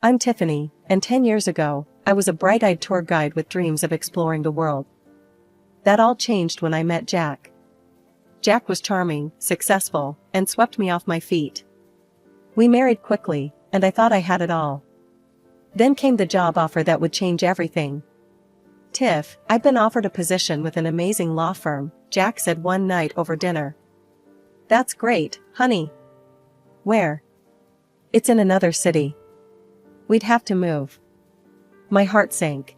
I'm Tiffany, and 10 years ago, I was a bright-eyed tour guide with dreams of exploring the world. That all changed when I met Jack. Jack was charming, successful, and swept me off my feet. We married quickly, and I thought I had it all. Then came the job offer that would change everything. "Tiff, I've been offered a position with an amazing law firm," Jack said one night over dinner. "That's great, honey." "Where?" "It's in another city. We'd have to move." My heart sank.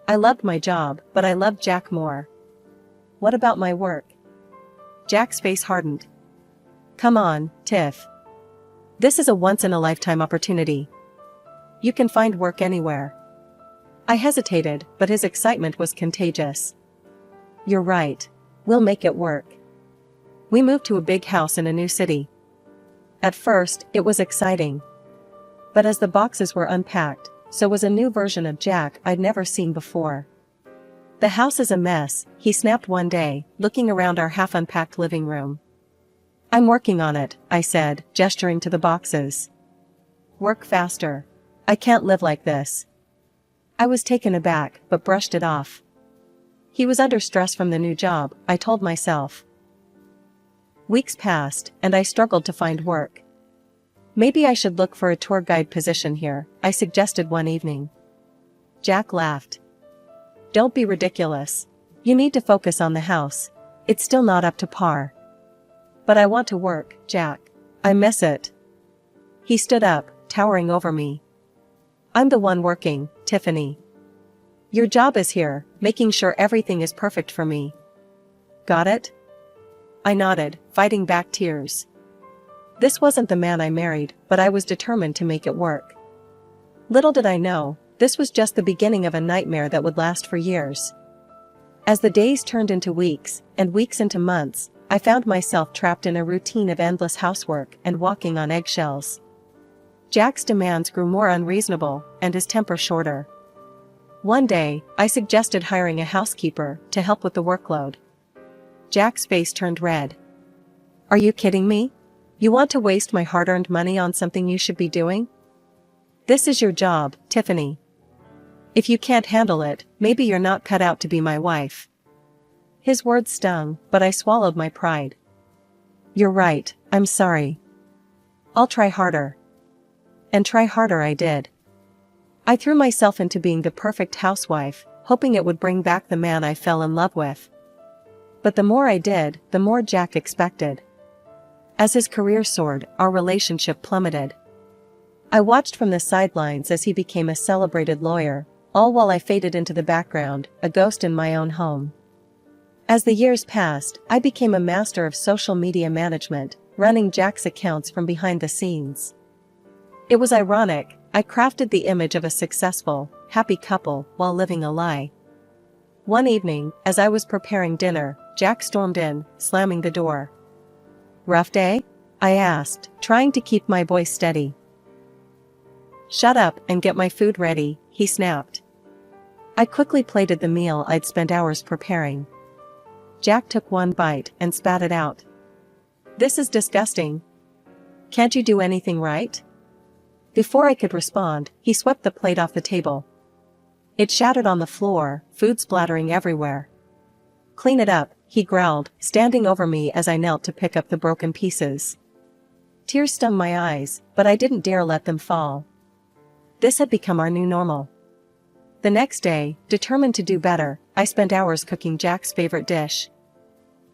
I loved my job, but I loved Jack more. "What about my work?" Jack's face hardened. "Come on, Tiff. This is a once-in-a-lifetime opportunity. You can find work anywhere." I hesitated, but his excitement was contagious. "You're right. We'll make it work." We moved to a big house in a new city. At first, it was exciting. But as the boxes were unpacked, so was a new version of Jack I'd never seen before. "The house is a mess," he snapped one day, looking around our half-unpacked living room. "I'm working on it," I said, gesturing to the boxes. "Work faster. I can't live like this." I was taken aback, but brushed it off. He was under stress from the new job, I told myself. Weeks passed, and I struggled to find work. "Maybe I should look for a tour guide position here," I suggested one evening. Jack laughed. "Don't be ridiculous. You need to focus on the house. It's still not up to par." "But I want to work, Jack. I miss it." He stood up, towering over me. "I'm the one working, Tiffany. Your job is here, making sure everything is perfect for me. Got it?" I nodded, fighting back tears. This wasn't the man I married, but I was determined to make it work. Little did I know, this was just the beginning of a nightmare that would last for years. As the days turned into weeks, and weeks into months, I found myself trapped in a routine of endless housework and walking on eggshells. Jack's demands grew more unreasonable, and his temper shorter. One day, I suggested hiring a housekeeper to help with the workload. Jack's face turned red. "Are you kidding me? You want to waste my hard-earned money on something you should be doing? This is your job, Tiffany. If you can't handle it, maybe you're not cut out to be my wife." His words stung, but I swallowed my pride. "You're right, I'm sorry. I'll try harder." And try harder I did. I threw myself into being the perfect housewife, hoping it would bring back the man I fell in love with. But the more I did, the more Jack expected. As his career soared, our relationship plummeted. I watched from the sidelines as he became a celebrated lawyer, all while I faded into the background, a ghost in my own home. As the years passed, I became a master of social media management, running Jack's accounts from behind the scenes. It was ironic, I crafted the image of a successful, happy couple while living a lie. One evening, as I was preparing dinner, Jack stormed in, slamming the door. "Rough day?" I asked, trying to keep my voice steady. "Shut up and get my food ready," he snapped. I quickly plated the meal I'd spent hours preparing. Jack took one bite and spat it out. "This is disgusting. Can't you do anything right?" Before I could respond, he swept the plate off the table. It shattered on the floor, food splattering everywhere. "Clean it up," he growled, standing over me as I knelt to pick up the broken pieces. Tears stung my eyes, but I didn't dare let them fall. This had become our new normal. The next day, determined to do better, I spent hours cooking Jack's favorite dish.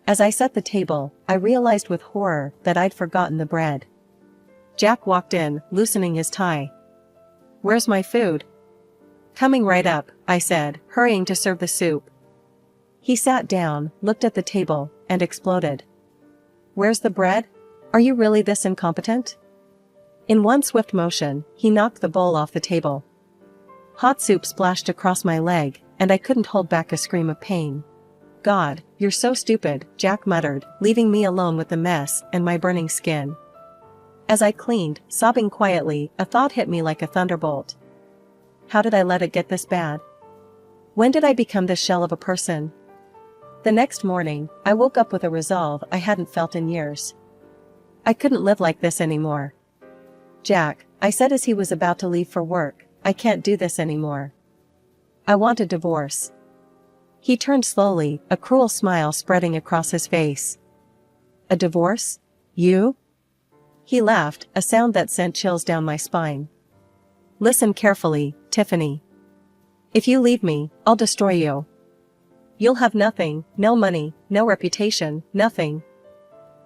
As I set the table, I realized with horror that I'd forgotten the bread. Jack walked in, loosening his tie. "Where's my food?" "Coming right up," I said, hurrying to serve the soup. He sat down, looked at the table, and exploded. "Where's the bread? Are you really this incompetent?" In one swift motion, he knocked the bowl off the table. Hot soup splashed across my leg, and I couldn't hold back a scream of pain. "God, you're so stupid," Jack muttered, leaving me alone with the mess and my burning skin. As I cleaned, sobbing quietly, a thought hit me like a thunderbolt. How did I let it get this bad? When did I become the shell of a person? The next morning, I woke up with a resolve I hadn't felt in years. I couldn't live like this anymore. "Jack, I said as he was about to leave for work, I can't do this anymore. I want a divorce. He turned slowly, a cruel smile spreading across his face. A divorce? You? He laughed, a sound that sent chills down my spine. Listen carefully, Tiffany. If you leave me, I'll destroy you. You'll have nothing, no money, no reputation, nothing.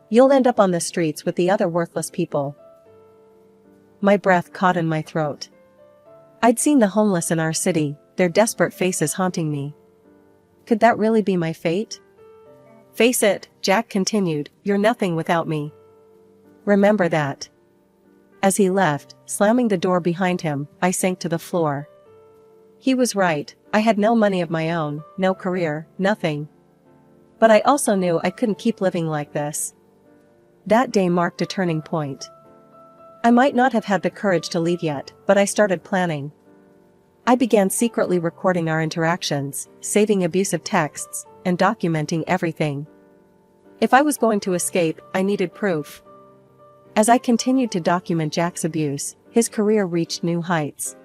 You'll end up on the streets with the other worthless people. My breath caught in my throat. I'd seen the homeless in our city, their desperate faces haunting me. Could that really be my fate? Face it, Jack continued, you're nothing without me. Remember that. As he left, slamming the door behind him, I sank to the floor. He was right, I had no money of my own, no career, nothing. But I also knew I couldn't keep living like this. That day marked a turning point. I might not have had the courage to leave yet, but I started planning. I began secretly recording our interactions, saving abusive texts, and documenting everything. If I was going to escape, I needed proof. As I continued to document Jack's abuse, his career reached new heights.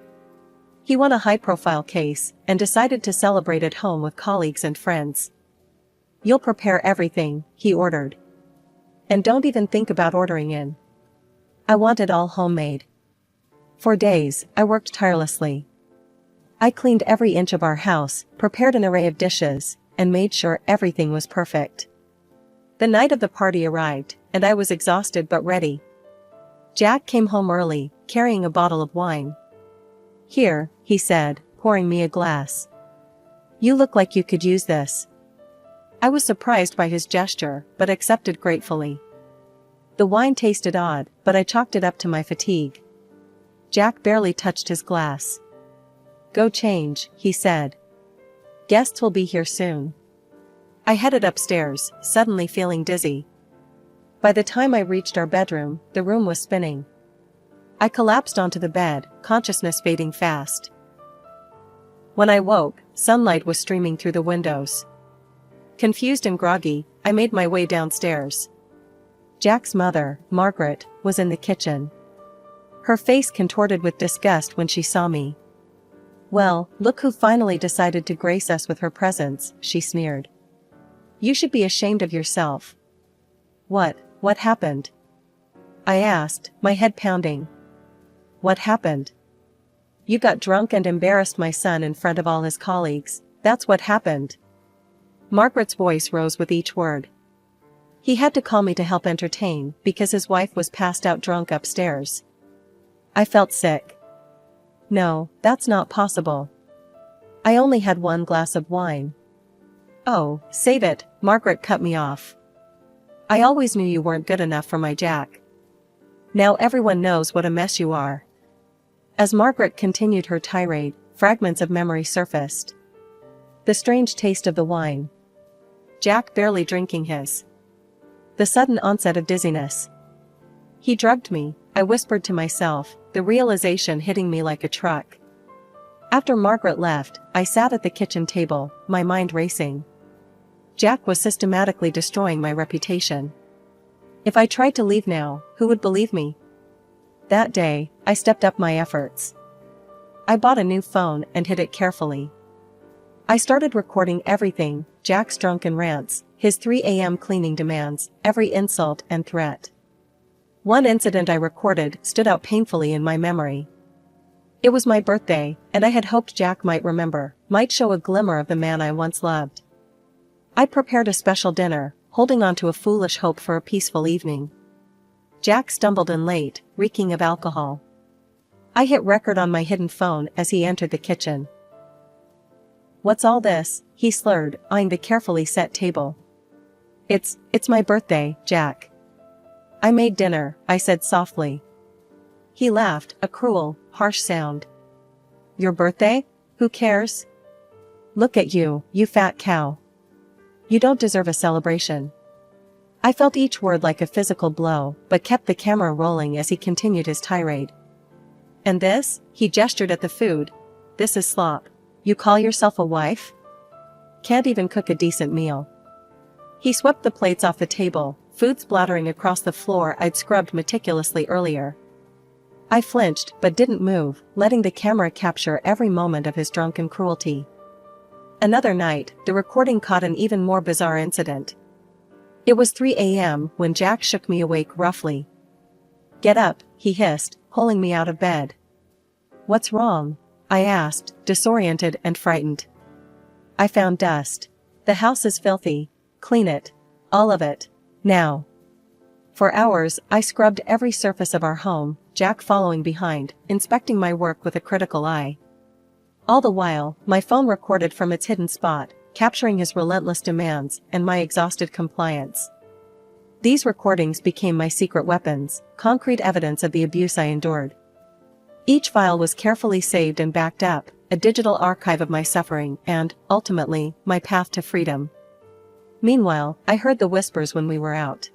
He won a high-profile case, and decided to celebrate at home with colleagues and friends. You'll prepare everything, he ordered. And don't even think about ordering in. I want it all homemade. For days, I worked tirelessly. I cleaned every inch of our house, prepared an array of dishes, and made sure everything was perfect. The night of the party arrived, and I was exhausted but ready. Jack came home early, carrying a bottle of wine. Here, he said, pouring me a glass. You look like you could use this. I was surprised by his gesture, but accepted gratefully. The wine tasted odd, but I chalked it up to my fatigue. Jack barely touched his glass. Go change, he said. Guests will be here soon. I headed upstairs, suddenly feeling dizzy. By the time I reached our bedroom, the room was spinning. I collapsed onto the bed, consciousness fading fast. When I woke, sunlight was streaming through the windows. Confused and groggy, I made my way downstairs. Jack's mother, Margaret, was in the kitchen. Her face contorted with disgust when she saw me. Well, look who finally decided to grace us with her presence, she sneered. You should be ashamed of yourself. What happened? I asked, my head pounding. What happened? You got drunk and embarrassed my son in front of all his colleagues, that's what happened. Margaret's voice rose with each word. He had to call me to help entertain, because his wife was passed out drunk upstairs. I felt sick. No, that's not possible. I only had one glass of wine. Oh, save it, Margaret cut me off. I always knew you weren't good enough for my Jack. Now everyone knows what a mess you are. As Margaret continued her tirade, fragments of memory surfaced. The strange taste of the wine. Jack barely drinking his. The sudden onset of dizziness. He drugged me, I whispered to myself, the realization hitting me like a truck. After Margaret left, I sat at the kitchen table, my mind racing. Jack was systematically destroying my reputation. If I tried to leave now, who would believe me? That day, I stepped up my efforts. I bought a new phone and hid it carefully. I started recording everything, Jack's drunken rants, his 3 a.m. cleaning demands, every insult and threat. One incident I recorded stood out painfully in my memory. It was my birthday, and I had hoped Jack might remember, might show a glimmer of the man I once loved. I prepared a special dinner, holding on to a foolish hope for a peaceful evening. Jack stumbled in late, reeking of alcohol. I hit record on my hidden phone as he entered the kitchen. What's all this? He slurred, eyeing the carefully set table. It's my birthday, Jack. I made dinner, I said softly. He laughed, a cruel, harsh sound. Your birthday? Who cares? Look at you, you fat cow. You don't deserve a celebration. I felt each word like a physical blow, but kept the camera rolling as he continued his tirade. And this? He gestured at the food. This is slop. You call yourself a wife? Can't even cook a decent meal. He swept the plates off the table, food splattering across the floor I'd scrubbed meticulously earlier. I flinched but didn't move, letting the camera capture every moment of his drunken cruelty. Another night, the recording caught an even more bizarre incident. It was 3 a.m. when Jack shook me awake roughly. "Get up," he hissed, pulling me out of bed. "What's wrong?" I asked, disoriented and frightened. "I found dust. The house is filthy. Clean it. All of it. Now." For hours, I scrubbed every surface of our home, Jack following behind, inspecting my work with a critical eye. All the while, my phone recorded from its hidden spot, capturing his relentless demands and my exhausted compliance. These recordings became my secret weapons, concrete evidence of the abuse I endured. Each file was carefully saved and backed up, a digital archive of my suffering and, ultimately, my path to freedom. Meanwhile, I heard the whispers when we were out.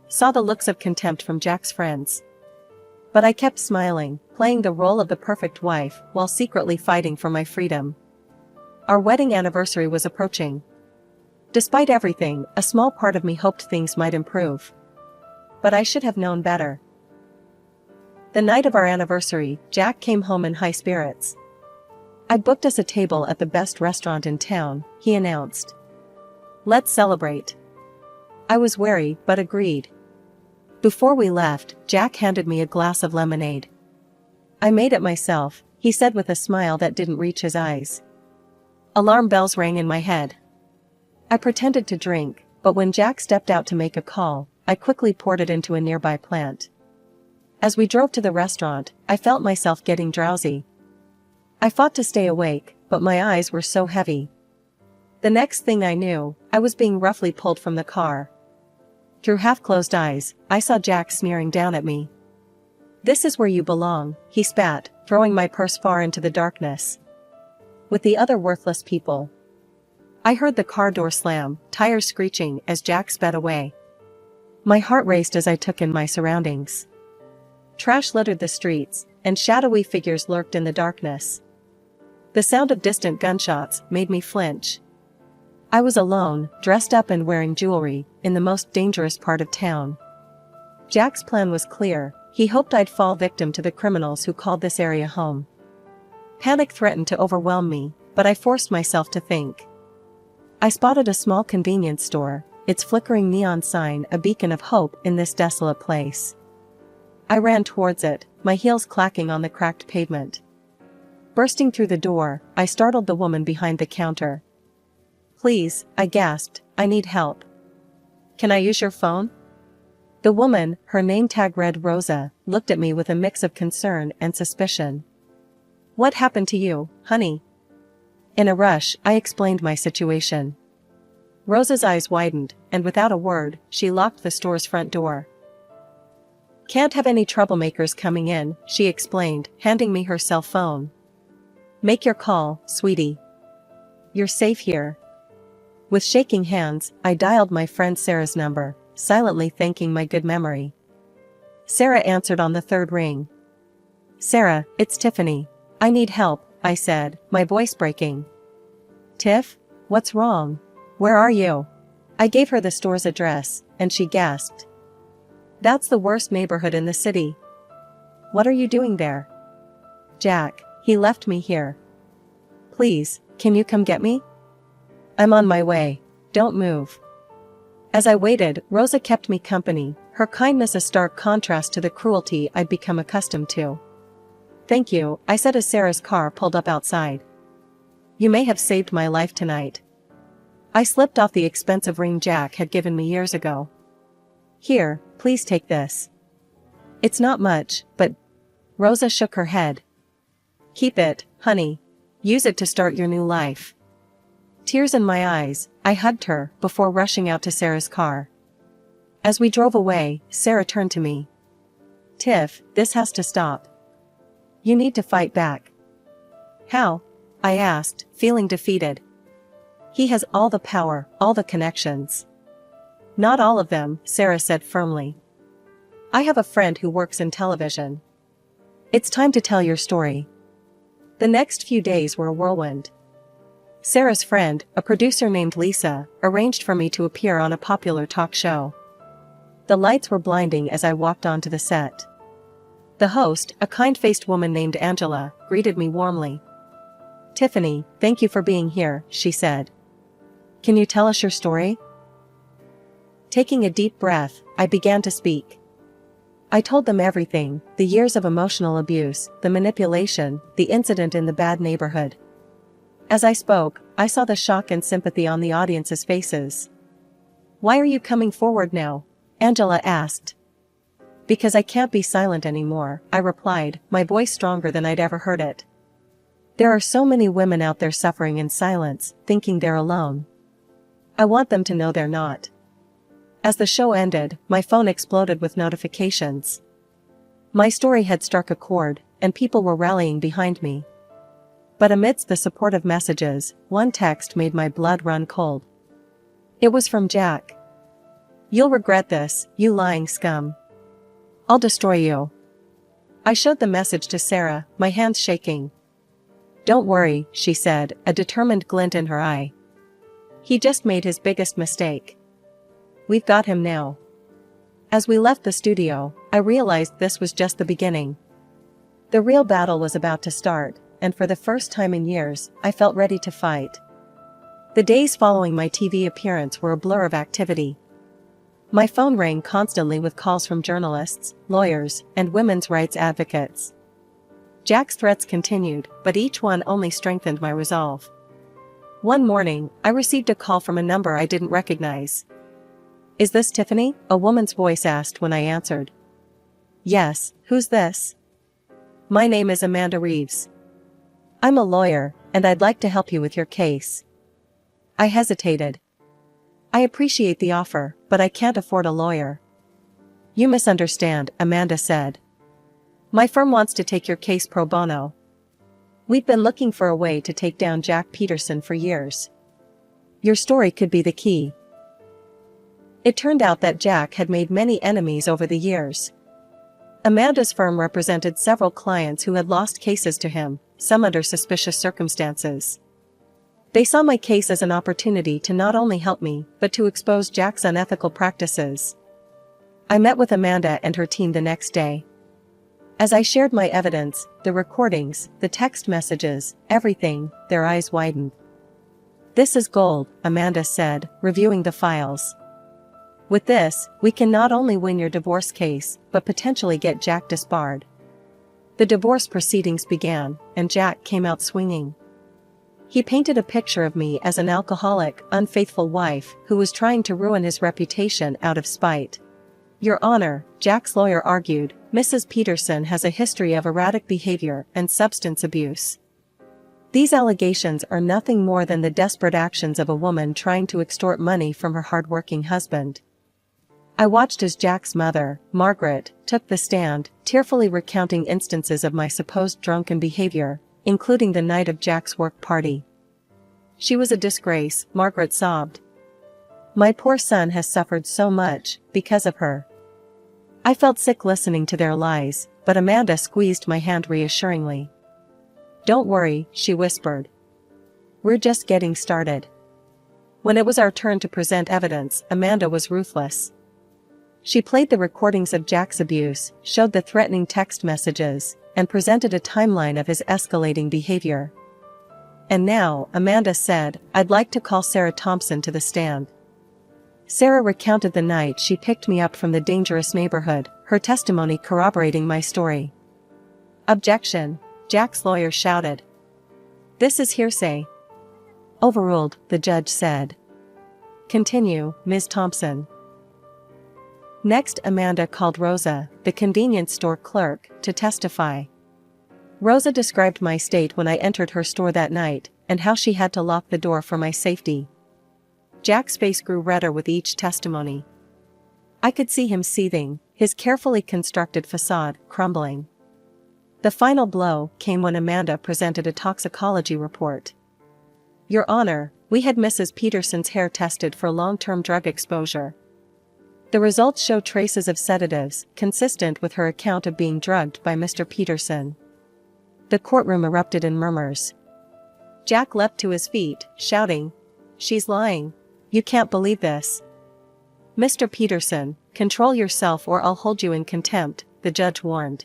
Saw the looks of contempt from Jack's friends. But I kept smiling, playing the role of the perfect wife while secretly fighting for my freedom. Our wedding anniversary was approaching. Despite everything, a small part of me hoped things might improve. But I should have known better. The night of our anniversary, Jack came home in high spirits. "I booked us a table at the best restaurant in town," he announced. "Let's celebrate." I was wary, but agreed. Before we left, Jack handed me a glass of lemonade. "I made it myself," he said with a smile that didn't reach his eyes. Alarm bells rang in my head. I pretended to drink, but when Jack stepped out to make a call, I quickly poured it into a nearby plant. As we drove to the restaurant, I felt myself getting drowsy. I fought to stay awake, but my eyes were so heavy. The next thing I knew, I was being roughly pulled from the car. Through half-closed eyes, I saw Jack sneering down at me. "This is where you belong," he spat, throwing my purse far into the darkness. "With the other worthless people." I heard the car door slam, tires screeching as Jack sped away. My heart raced as I took in my surroundings. Trash littered the streets, and shadowy figures lurked in the darkness. The sound of distant gunshots made me flinch. I was alone, dressed up and wearing jewelry, in the most dangerous part of town. Jack's plan was clear. He hoped I'd fall victim to the criminals who called this area home. Panic threatened to overwhelm me, but I forced myself to think. I spotted a small convenience store, its flickering neon sign a beacon of hope in this desolate place. I ran towards it, my heels clacking on the cracked pavement. Bursting through the door, I startled the woman behind the counter. "Please," I gasped, "I need help." "Can I use your phone?" The woman, her name tag read Rosa, looked at me with a mix of concern and suspicion. "What happened to you, honey?" In a rush, I explained my situation. Rosa's eyes widened, and without a word, she locked the store's front door. "Can't have any troublemakers coming in," she explained, handing me her cell phone. "Make your call, sweetie. You're safe here." With shaking hands, I dialed my friend Sarah's number, silently thanking my good memory. Sarah answered on the third ring. "Sarah, it's Tiffany. I need help," I said, my voice breaking. "Tiff? What's wrong? Where are you?" I gave her the store's address, and she gasped. "That's the worst neighborhood in the city." "What are you doing there?" "Jack, he left me here." "Please, can you come get me?" "I'm on my way. Don't move." As I waited, Rosa kept me company, her kindness a stark contrast to the cruelty I'd become accustomed to. "Thank you," I said as Sarah's car pulled up outside. "You may have saved my life tonight." I slipped off the expensive ring Jack had given me years ago. "Here, please take this." "It's not much, but..." Rosa shook her head. "Keep it, honey. Use it to start your new life." Tears in my eyes, I hugged her before rushing out to Sarah's car. As we drove away, Sarah turned to me. "Tiff, this has to stop. You need to fight back." "How?" I asked, feeling defeated. "He has all the power, all the connections." "Not all of them," Sarah said firmly. "I have a friend who works in television. It's time to tell your story." The next few days were a whirlwind. Sarah's friend, a producer named Lisa, arranged for me to appear on a popular talk show. The lights were blinding as I walked onto the set. The host, a kind-faced woman named Angela, greeted me warmly. "Tiffany, thank you for being here," she said. "Can you tell us your story?" Taking a deep breath, I began to speak. I told them everything: the years of emotional abuse, the manipulation, the incident in the bad neighborhood. As I spoke, I saw the shock and sympathy on the audience's faces. "Why are you coming forward now?" Angela asked. "Because I can't be silent anymore," I replied, my voice stronger than I'd ever heard it. "There are so many women out there suffering in silence, thinking they're alone. I want them to know they're not." As the show ended, my phone exploded with notifications. My story had struck a chord, and people were rallying behind me. But amidst the supportive messages, one text made my blood run cold. It was from Jack. "You'll regret this, you lying scum. I'll destroy you." I showed the message to Sarah, my hands shaking. "Don't worry," she said, a determined glint in her eye. "He just made his biggest mistake. We've got him now." As we left the studio, I realized this was just the beginning. The real battle was about to start, and for the first time in years, I felt ready to fight. The days following my TV appearance were a blur of activity. My phone rang constantly with calls from journalists, lawyers, and women's rights advocates. Jack's threats continued, but each one only strengthened my resolve. One morning, I received a call from a number I didn't recognize. "Is this Tiffany?" a woman's voice asked when I answered. "Yes, who's this?" "My name is Amanda Reeves. I'm a lawyer, and I'd like to help you with your case." I hesitated. "I appreciate the offer, but I can't afford a lawyer." "You misunderstand," Amanda said. "My firm wants to take your case pro bono. We've been looking for a way to take down Jack Peterson for years. Your story could be the key." It turned out that Jack had made many enemies over the years. Amanda's firm represented several clients who had lost cases to him, some under suspicious circumstances. They saw my case as an opportunity to not only help me, but to expose Jack's unethical practices. I met with Amanda and her team the next day. As I shared my evidence, the recordings, the text messages, everything, their eyes widened. "This is gold," Amanda said, reviewing the files. "With this, we can not only win your divorce case, but potentially get Jack disbarred." The divorce proceedings began, and Jack came out swinging. He painted a picture of me as an alcoholic, unfaithful wife who was trying to ruin his reputation out of spite. "Your Honor," Jack's lawyer argued, "Mrs. Peterson has a history of erratic behavior and substance abuse. These allegations are nothing more than the desperate actions of a woman trying to extort money from her hard-working husband." I watched as Jack's mother, Margaret, took the stand, tearfully recounting instances of my supposed drunken behavior, including the night of Jack's work party. "She was a disgrace," Margaret sobbed. "My poor son has suffered so much, because of her." I felt sick listening to their lies, but Amanda squeezed my hand reassuringly. "Don't worry," she whispered. "We're just getting started." When it was our turn to present evidence, Amanda was ruthless. She played the recordings of Jack's abuse, showed the threatening text messages, and presented a timeline of his escalating behavior. "And now," Amanda said, "I'd like to call Sarah Thompson to the stand." Sarah recounted the night she picked me up from the dangerous neighborhood, her testimony corroborating my story. "Objection," Jack's lawyer shouted. "This is hearsay." "Overruled," the judge said. "Continue, Ms. Thompson." Next, Amanda called Rosa, the convenience store clerk, to testify. Rosa described my state when I entered her store that night, and how she had to lock the door for my safety. Jack's face grew redder with each testimony. I could see him seething, his carefully constructed facade crumbling. The final blow came when Amanda presented a toxicology report. "Your Honor, we had Mrs. Peterson's hair tested for long-term drug exposure. The results show traces of sedatives, consistent with her account of being drugged by Mr. Peterson." The courtroom erupted in murmurs. Jack leapt to his feet, shouting, "She's lying. You can't believe this." "Mr. Peterson, control yourself or I'll hold you in contempt," the judge warned.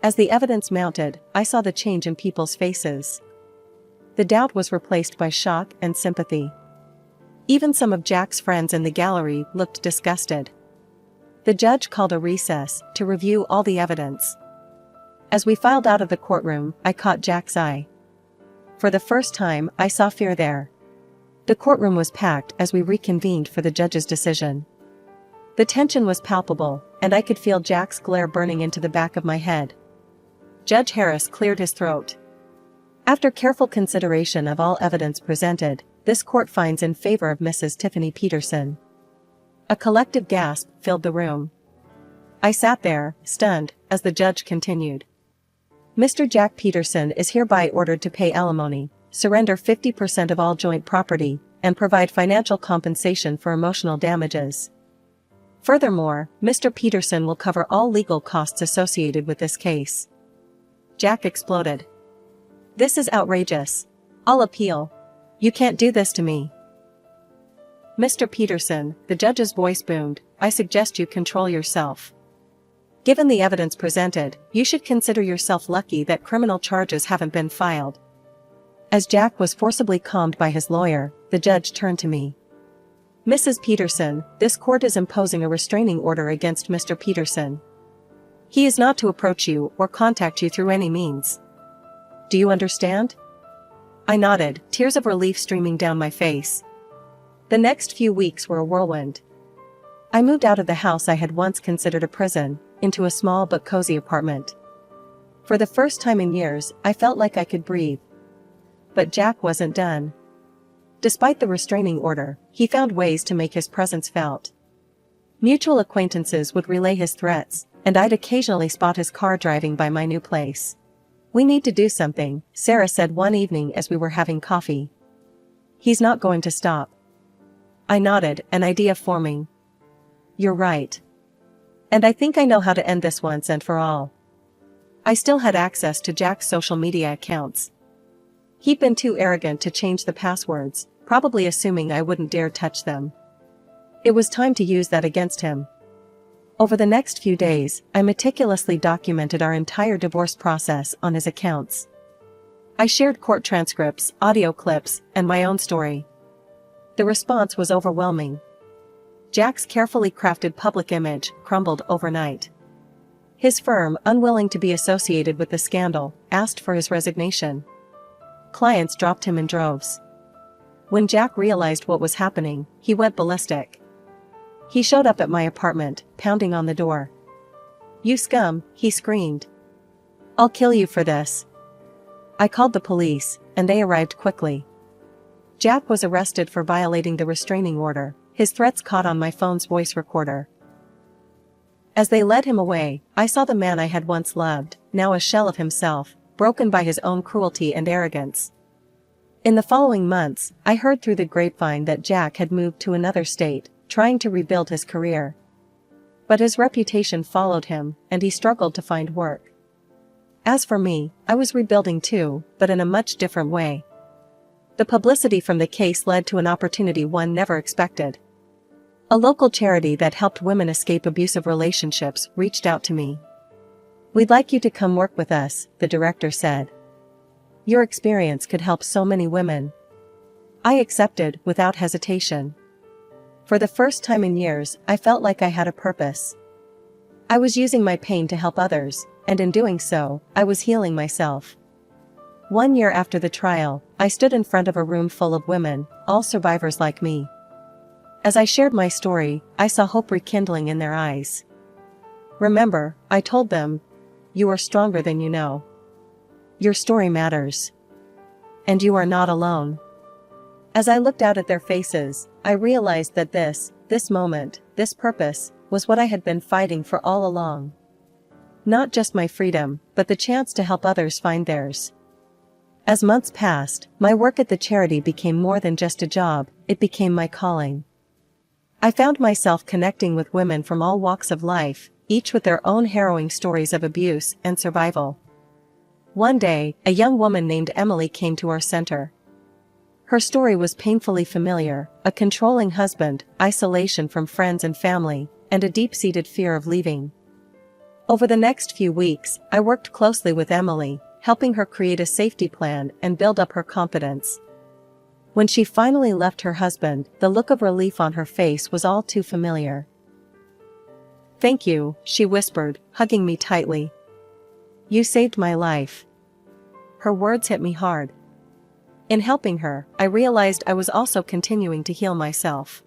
As the evidence mounted, I saw the change in people's faces. The doubt was replaced by shock and sympathy. Even some of Jack's friends in the gallery looked disgusted. The judge called a recess to review all the evidence. As we filed out of the courtroom, I caught Jack's eye. For the first time, I saw fear there. The courtroom was packed as we reconvened for the judge's decision. The tension was palpable, and I could feel Jack's glare burning into the back of my head. Judge Harris cleared his throat. After careful consideration of all evidence presented, this court finds in favor of Mrs. Tiffany Peterson. A collective gasp filled the room. I sat there, stunned, as the judge continued. Mr. Jack Peterson is hereby ordered to pay alimony, surrender 50% of all joint property, and provide financial compensation for emotional damages. Furthermore, Mr. Peterson will cover all legal costs associated with this case. Jack exploded. This is outrageous. I'll appeal. You can't do this to me. Mr. Peterson, the judge's voice boomed, I suggest you control yourself. Given the evidence presented, you should consider yourself lucky that criminal charges haven't been filed. As Jack was forcibly calmed by his lawyer, the judge turned to me. Mrs. Peterson, this court is imposing a restraining order against Mr. Peterson. He is not to approach you or contact you through any means. Do you understand? I nodded, tears of relief streaming down my face. The next few weeks were a whirlwind. I moved out of the house I had once considered a prison, into a small but cozy apartment. For the first time in years, I felt like I could breathe. But Jack wasn't done. Despite the restraining order, he found ways to make his presence felt. Mutual acquaintances would relay his threats, and I'd occasionally spot his car driving by my new place. We need to do something, Sarah said one evening as we were having coffee. He's not going to stop. I nodded, an idea forming. You're right. And I think I know how to end this once and for all. I still had access to Jack's social media accounts. He'd been too arrogant to change the passwords, probably assuming I wouldn't dare touch them. It was time to use that against him. Over the next few days, I meticulously documented our entire divorce process on his accounts. I shared court transcripts, audio clips, and my own story. The response was overwhelming. Jack's carefully crafted public image crumbled overnight. His firm, unwilling to be associated with the scandal, asked for his resignation. Clients dropped him in droves. When Jack realized what was happening, he went ballistic. He showed up at my apartment, pounding on the door. You scum, he screamed. I'll kill you for this. I called the police, and they arrived quickly. Jack was arrested for violating the restraining order, his threats caught on my phone's voice recorder. As they led him away, I saw the man I had once loved, now a shell of himself, broken by his own cruelty and arrogance. In the following months, I heard through the grapevine that Jack had moved to another state, trying to rebuild his career. But his reputation followed him, and he struggled to find work. As for me, I was rebuilding too, but in a much different way. The publicity from the case led to an opportunity one never expected. A local charity that helped women escape abusive relationships reached out to me. We'd like you to come work with us, the director said. Your experience could help so many women. I accepted without hesitation. For the first time in years, I felt like I had a purpose. I was using my pain to help others, and in doing so, I was healing myself. 1 year after the trial, I stood in front of a room full of women, all survivors like me. As I shared my story, I saw hope rekindling in their eyes. Remember, I told them, you are stronger than you know. Your story matters. And you are not alone. As I looked out at their faces, I realized that this moment, this purpose, was what I had been fighting for all along. Not just my freedom, but the chance to help others find theirs. As months passed, my work at the charity became more than just a job, it became my calling. I found myself connecting with women from all walks of life, each with their own harrowing stories of abuse and survival. One day, a young woman named Emily came to our center. Her story was painfully familiar: a controlling husband, isolation from friends and family, and a deep-seated fear of leaving. Over the next few weeks, I worked closely with Emily, helping her create a safety plan and build up her confidence. When she finally left her husband, the look of relief on her face was all too familiar. "Thank you," she whispered, hugging me tightly. "You saved my life." Her words hit me hard. In helping her, I realized I was also continuing to heal myself.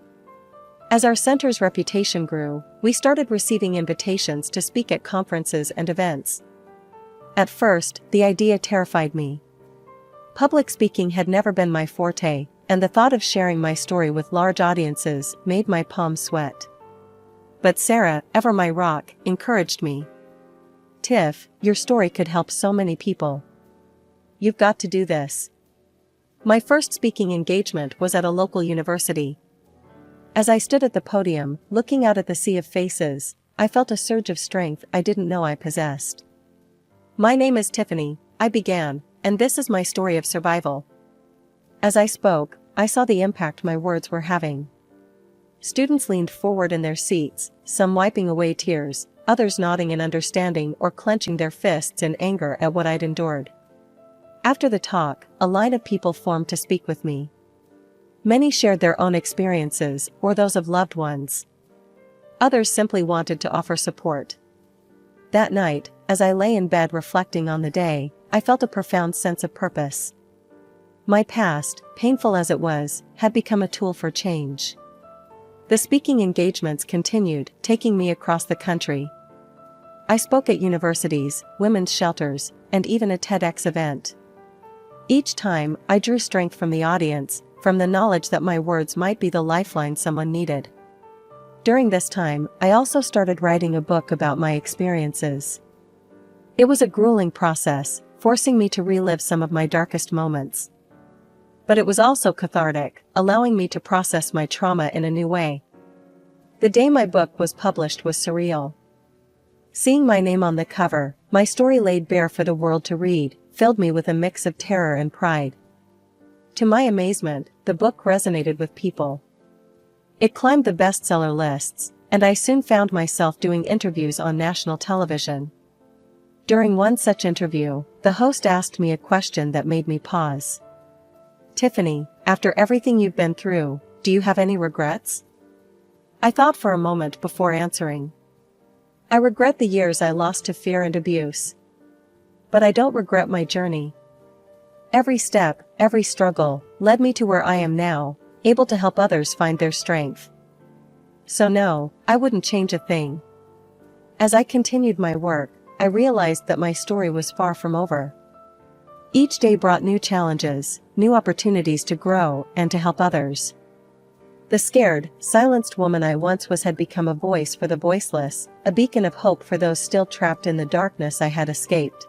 As our center's reputation grew, we started receiving invitations to speak at conferences and events. At first, the idea terrified me. Public speaking had never been my forte, and the thought of sharing my story with large audiences made my palms sweat. But Sarah, ever my rock, encouraged me. "Tiff, your story could help so many people. You've got to do this." My first speaking engagement was at a local university. As I stood at the podium, looking out at the sea of faces, I felt a surge of strength I didn't know I possessed. "My name is Tiffany," I began, "and this is my story of survival." As I spoke, I saw the impact my words were having. Students leaned forward in their seats, some wiping away tears, others nodding in understanding or clenching their fists in anger at what I'd endured. After the talk, a line of people formed to speak with me. Many shared their own experiences or those of loved ones. Others simply wanted to offer support. That night, as I lay in bed reflecting on the day, I felt a profound sense of purpose. My past, painful as it was, had become a tool for change. The speaking engagements continued, taking me across the country. I spoke at universities, women's shelters, and even a TEDx event. Each time, I drew strength from the audience, from the knowledge that my words might be the lifeline someone needed. During this time, I also started writing a book about my experiences. It was a grueling process, forcing me to relive some of my darkest moments. But it was also cathartic, allowing me to process my trauma in a new way. The day my book was published was surreal. Seeing my name on the cover, my story laid bare for the world to read, filled me with a mix of terror and pride. To my amazement, the book resonated with people. It climbed the bestseller lists, and I soon found myself doing interviews on national television. During one such interview, the host asked me a question that made me pause. "Tiffany, after everything you've been through, do you have any regrets?" I thought for a moment before answering. "I regret the years I lost to fear and abuse. But I don't regret my journey. Every step, every struggle, led me to where I am now, able to help others find their strength. So no, I wouldn't change a thing." As I continued my work, I realized that my story was far from over. Each day brought new challenges, new opportunities to grow and to help others. The scared, silenced woman I once was had become a voice for the voiceless, a beacon of hope for those still trapped in the darkness I had escaped.